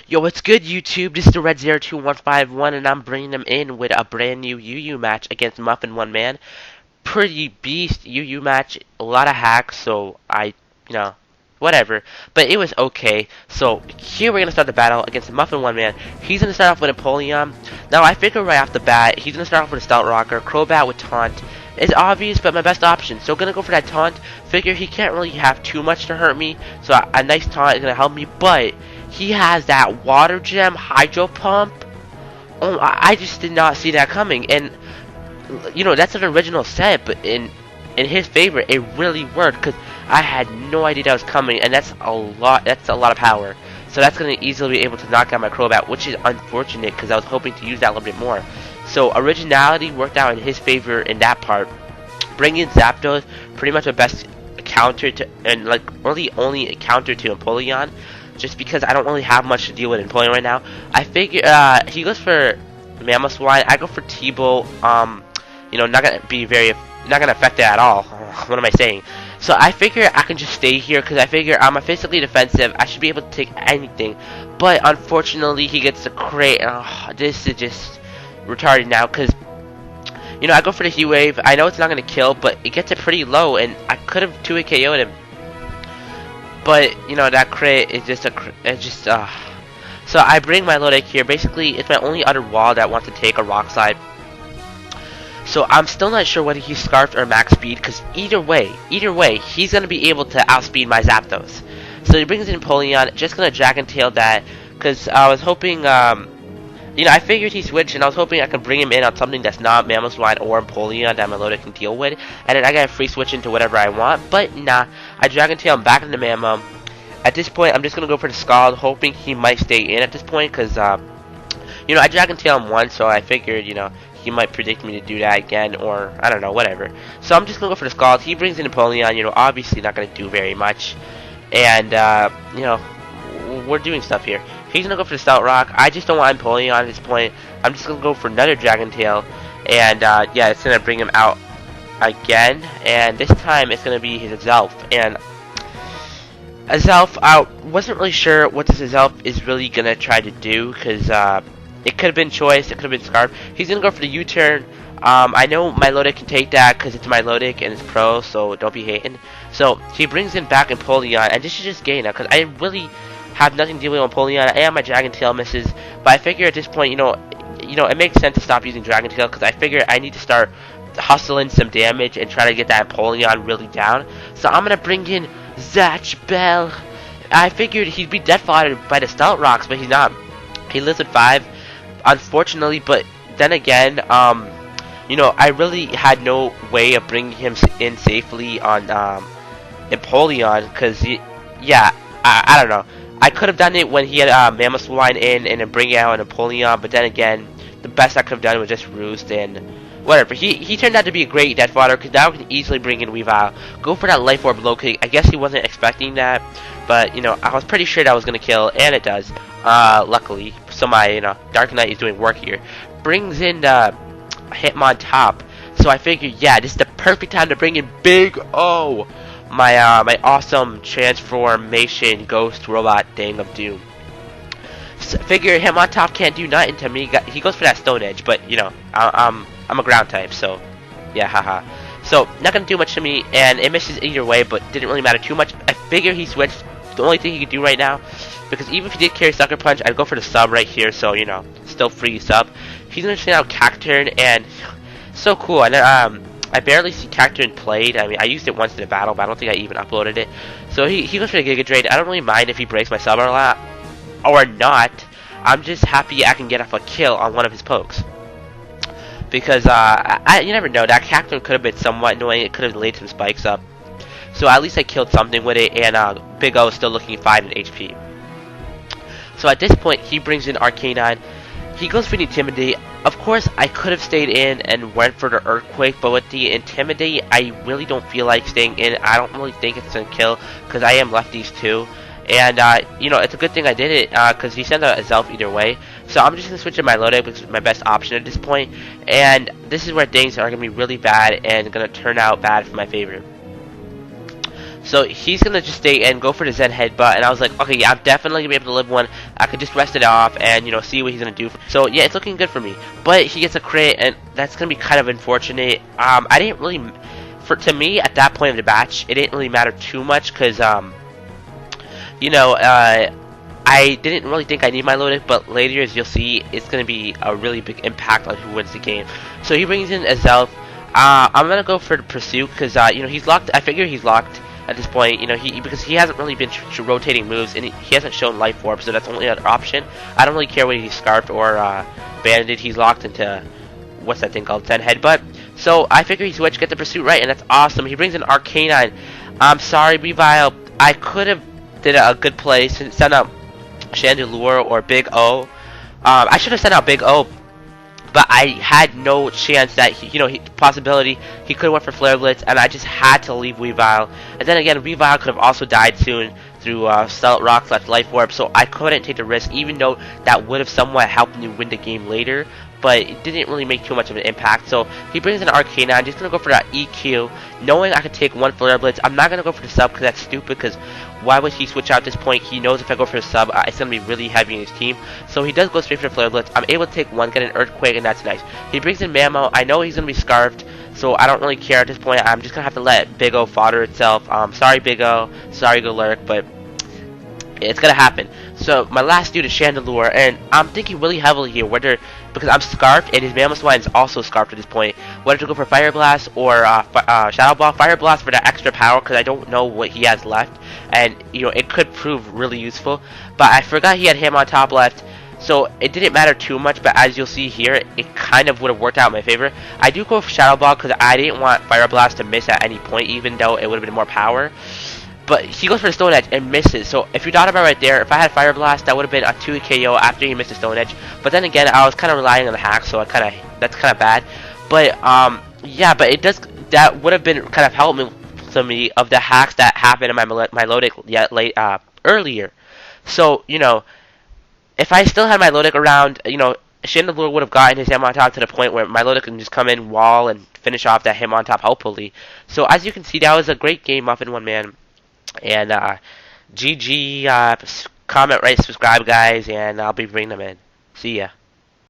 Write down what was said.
Yo, what's good, YouTube? This is the Red02151, and I'm bringing them in with a brand new UU match against muffin1man. Pretty beast UU match, a lot of hacks, so whatever. But it was okay. So here we're gonna start the battle against muffin1man. He's gonna start off with Napoleon. Now I figure right off the bat, he's gonna start off with a Stout Rocker, Crobat with Taunt. It's obvious, but my best option. So gonna go for that taunt. Figure he can't really have too much to hurt me, so a nice taunt is gonna help me. But he has that water gem hydro pump. Oh, I just did not see that coming. And that's an original set, but in his favor, it really worked because I had no idea that was coming, and that's a lot. That's a lot of power. So that's gonna easily be able to knock out my Crobat, which is unfortunate because I was hoping to use that a little bit more. So originality worked out in his favor in that part. Bringing in Zapdos, pretty much the best counter to, and like really only counter to Napoleon, just because I don't really have much to deal with Napoleon right now. I figure he goes for Mamoswine, I go for T-Bow. Not gonna affect it at all. What am I saying? So I figure I can just stay here because I figure I'm a physically defensive. I should be able to take anything, but unfortunately he gets the crate. This is just retarded now because I go for the Heat Wave. I know it's not gonna kill, but it gets it pretty low, and I could have 2-hit KO'd him. But that crit is just So I bring my low deck here. Basically, it's my only other wall that wants to take a rock slide. So I'm still not sure whether he's Scarfed or max speed, because either way, he's gonna be able to outspeed my Zapdos. So he brings in Napoleon, just gonna Dragon Tail that, because I was hoping, I figured he switched, and I was hoping I could bring him in on something that's not Mamoswine or Napoleon that my loader can deal with, and then I got a free switch into whatever I want. But nah, I Dragon Tail him back into Mamo. At this point, I'm just gonna go for the Scald, hoping he might stay in at this point, because I Dragon Tail him once, so I figured he might predict me to do that again, or I don't know, whatever. So I'm just gonna go for the Scald. He brings in Napoleon, obviously not gonna do very much, and we're doing stuff here. He's gonna go for the Stout Rock. I just don't want Napoleon at this point. I'm just gonna go for another Dragon Tail, and yeah, it's gonna bring him out again, and this time it's gonna be his Azelf. And Azelf, I wasn't really sure what this Azelf is really gonna try to do, because it could have been Choice, it could have been Scarf. He's gonna go for the U-turn. I know my Lodic can take that because it's my Lodic and it's pro, so don't be hating. So he brings in back Napoleon, and this is just gay now because I really have nothing to deal with Napoleon. I am my Dragon Tail misses, but I figure at this point, it makes sense to stop using Dragon Tail because I figure I need to start hustling some damage and try to get that Napoleon really down. So I'm gonna bring in Zatch Bell. I figured he'd be dead foddered by the Stout Rocks, but he's not. He lives with 5, unfortunately. But then again, I really had no way of bringing him in safely on Napoleon, because I don't know. I could have done it when he had Mamoswine in and then bring out Napoleon, but then again, the best I could have done was just Roost and whatever. He turned out to be a great death fodder because now I can easily bring in Weavile. Go for that Life Orb low kick. I guess he wasn't expecting that, but I was pretty sure that was gonna kill, and it does. Luckily, so my Dark Knight is doing work here. Brings in Hitmontop. So I figured, yeah, this is the perfect time to bring in Big O, my awesome transformation ghost robot thing of doom. So figure Hitmontop can't do nothing to me. He goes for that Stone Edge, but I'm a ground type, so yeah, haha. So not gonna do much to me, and it misses either way, but didn't really matter too much. I figure he switched. The only thing he could do right now, because even if he did carry Sucker Punch, I'd go for the sub right here, so still free sub. He's gonna send out Cacturn, and so cool. And I barely see Cacturn played. I mean, I used it once in a battle, but I don't think I even uploaded it. So he goes for the Giga Drain. I don't really mind if he breaks my sub a lot or not. I'm just happy I can get off a kill on one of his pokes, because you never know. That Cacturn could have been somewhat annoying. It could have laid some spikes up. So at least I killed something with it, and Big O is still looking 5 in HP. So at this point, he brings in Arcanine. He goes for the Intimidate. Of course, I could have stayed in and went for the Earthquake, but with the Intimidate, I really don't feel like staying in. I don't really think it's going to kill, because I am lefties too. And, it's a good thing I did it, because he sent out a Zelf either way. So I'm just going to switch to my Lodic, which is my best option at this point. And this is where things are going to be really bad and going to turn out bad for my favor. So he's gonna just stay and go for the Zen headbutt, and I was like, okay, yeah, I'm definitely gonna be able to live one. I could just rest it off and see what he's gonna do. So yeah, it's looking good for me. But he gets a crit, and that's gonna be kind of unfortunate. I didn't really, to me at that point of the match, it didn't really matter too much because I didn't really think I need my loading, but later, as you'll see, it's going to be a really big impact on who wins the game. So he brings in Azelf. I'm going to go for the Pursuit because, he's locked. I figure he's locked at this point, because he hasn't really been rotating moves, and he hasn't shown Life Orb, so that's only another option. I don't really care whether he's Scarfed or Banded. He's locked into, what's that thing called, Zen Headbutt. So I figure he switched, get the Pursuit right, and that's awesome. He brings in Arcanine. I'm sorry, Revile. I could have did a good play, sent out Chandelure or Big O. I should have sent out Big O, but I had no chance that possibility he could have went for Flare Blitz, and I just had to leave Weavile. And then again, Weavile could have also died soon through Stealth Rock / Life Orb, so I couldn't take the risk, even though that would have somewhat helped me win the game later. But it didn't really make too much of an impact. So he brings in Arcana. I'm just going to go for that EQ, knowing I could take one Flare Blitz. I'm not going to go for the sub because that's stupid, because why would he switch out at this point? He knows if I go for the sub, it's going to be really heavy in his team. So he does go straight for the Flare Blitz. I'm able to take one, get an Earthquake, and that's nice. He brings in Mammo. I know he's going to be Scarfed, so I don't really care at this point. I'm just going to have to let Big O fodder itself. Sorry, Big O. Sorry, Galurk, but it's gonna happen. So my last dude is Chandelure, and I'm thinking really heavily here whether, because I'm Scarfed and his Mammoth is also Scarfed at this point, whether to go for Fire Blast or Shadow Ball. Fire Blast for that extra power because I don't know what he has left, and it could prove really useful. But I forgot he had him on top left, so it didn't matter too much. But as you'll see here, it kind of would have worked out in my favor. I do go for Shadow Ball because I didn't want Fire Blast to miss at any point, even though it would have been more power. But he goes for the Stone Edge and misses. So if you thought about right there, if I had Fire Blast, that would have been a 2 KO after he missed the Stone Edge. But then again, I was kind of relying on the hack, so that's kind of bad. But yeah, but that would have been kind of helpful to me of the hacks that happened in my Melodic earlier. So if I still had my Melodic around, Chandelure would have gotten his him on top to the point where my Melodic can just come in, wall, and finish off that him on top, hopefully. So as you can see, that was a great game, muffin1man. And GG, comment, rate, subscribe, guys, and I'll be bringing them in. See ya.